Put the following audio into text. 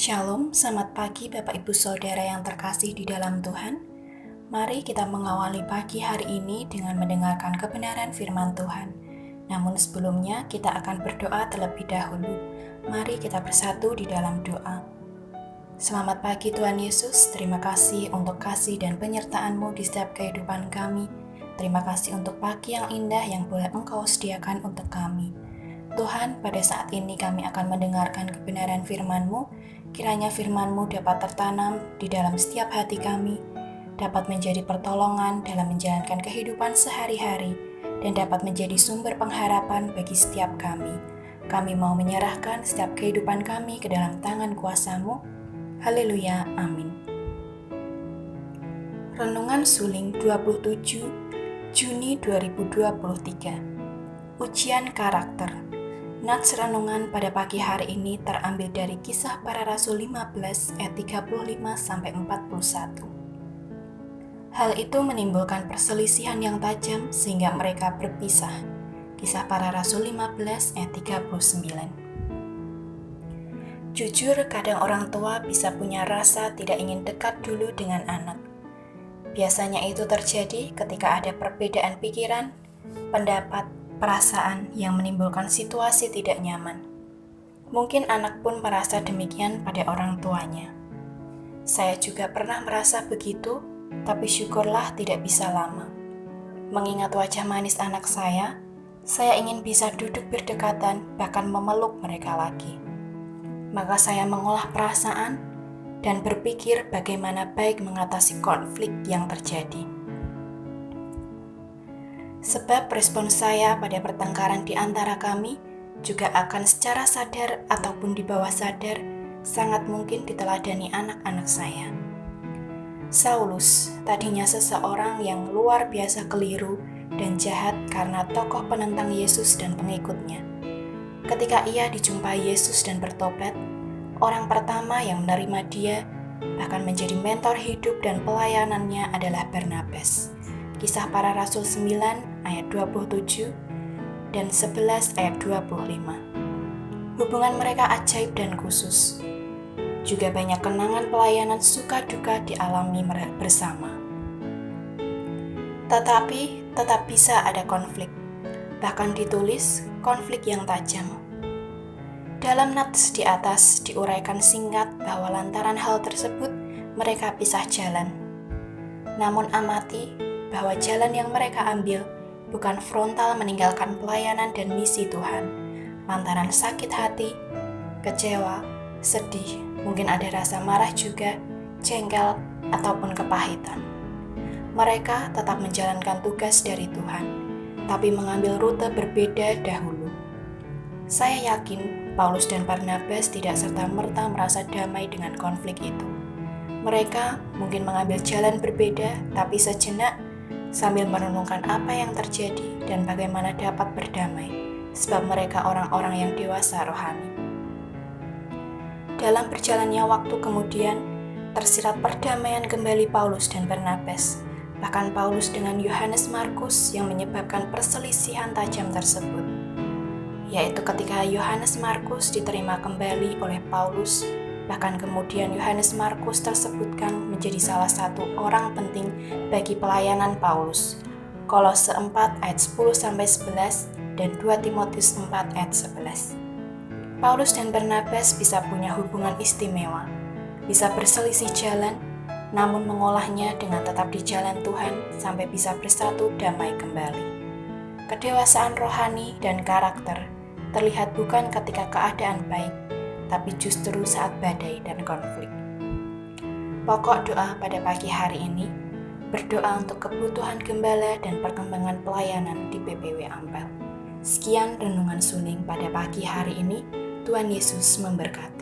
Shalom, selamat pagi Bapak Ibu Saudara yang terkasih di dalam Tuhan. Mari kita mengawali pagi hari ini dengan mendengarkan kebenaran firman Tuhan. Namun sebelumnya kita akan berdoa terlebih dahulu. Mari kita bersatu di dalam doa. Selamat pagi Tuhan Yesus, terima kasih untuk kasih dan penyertaan-Mu di setiap kehidupan kami. Terima kasih untuk pagi yang indah yang boleh Engkau sediakan untuk kami. Tuhan, pada saat ini kami akan mendengarkan kebenaran firman-Mu. Kiranya firman-Mu dapat tertanam di dalam setiap hati kami, dapat menjadi pertolongan dalam menjalankan kehidupan sehari-hari, dan dapat menjadi sumber pengharapan bagi setiap kami. Kami mau menyerahkan setiap kehidupan kami ke dalam tangan kuasa-Mu. Haleluya, amin. Renungan Suling 27 Juni 2023. Ujian karakter. Nats renungan pada pagi hari ini terambil dari Kisah Para Rasul 15 ayat 35-41. Hal itu menimbulkan perselisihan yang tajam sehingga mereka berpisah. Kisah Para Rasul 15 ayat 39. Jujur, kadang orang tua bisa punya rasa tidak ingin dekat dulu dengan anak. Biasanya itu terjadi ketika ada perbedaan pikiran, pendapat, perasaan yang menimbulkan situasi tidak nyaman. Mungkin anak pun merasa demikian pada orang tuanya. Saya juga pernah merasa begitu, tapi syukurlah tidak bisa lama. Mengingat wajah manis anak saya ingin bisa duduk berdekatan, bahkan memeluk mereka lagi. Maka saya mengolah perasaan dan berpikir bagaimana baik mengatasi konflik yang terjadi. Sebab respon saya pada pertengkaran di antara kami juga akan secara sadar ataupun di bawah sadar sangat mungkin diteladani anak-anak saya. Saulus tadinya seseorang yang luar biasa keliru dan jahat karena tokoh penentang Yesus dan pengikutnya. Ketika ia dijumpai Yesus dan bertobat, orang pertama yang menerima dia bahkan menjadi mentor hidup dan pelayanannya adalah Barnabas. Kisah Para Rasul 9 ayat 27 dan 11 ayat 25. Hubungan mereka ajaib dan khusus. Juga banyak kenangan pelayanan suka duka dialami bersama. Tetapi tetap bisa ada konflik. Bahkan ditulis konflik yang tajam. Dalam nats di atas diuraikan singkat bahwa lantaran hal tersebut mereka pisah jalan. Namun amati bahwa jalan yang mereka ambil bukan frontal meninggalkan pelayanan dan misi Tuhan, lantaran sakit hati, kecewa, sedih, mungkin ada rasa marah juga, jengkel, ataupun kepahitan. Mereka tetap menjalankan tugas dari Tuhan, tapi mengambil rute berbeda dahulu. Saya yakin Paulus dan Barnabas tidak serta-merta merasa damai dengan konflik itu. Mereka mungkin mengambil jalan berbeda, tapi sejenak sambil merenungkan apa yang terjadi dan bagaimana dapat berdamai, sebab mereka orang-orang yang dewasa rohani. Dalam berjalannya waktu kemudian, tersirat perdamaian kembali Paulus dan Barnabas, bahkan Paulus dengan Yohanes Markus yang menyebabkan perselisihan tajam tersebut, yaitu ketika Yohanes Markus diterima kembali oleh Paulus. Bahkan kemudian Yohanes Markus tersebutkan menjadi salah satu orang penting bagi pelayanan Paulus. Kolose 4 ayat 10-11 dan 2 Timotius 4 ayat 11. Paulus dan Barnabas bisa punya hubungan istimewa, bisa berselisih jalan, namun mengolahnya dengan tetap di jalan Tuhan sampai bisa bersatu damai kembali. Kedewasaan rohani dan karakter terlihat bukan ketika keadaan baik, tapi justru saat badai dan konflik. Pokok doa pada pagi hari ini, berdoa untuk kebutuhan gembala dan perkembangan pelayanan di PPW Ampel. Sekian renungan suling pada pagi hari ini, Tuhan Yesus memberkati.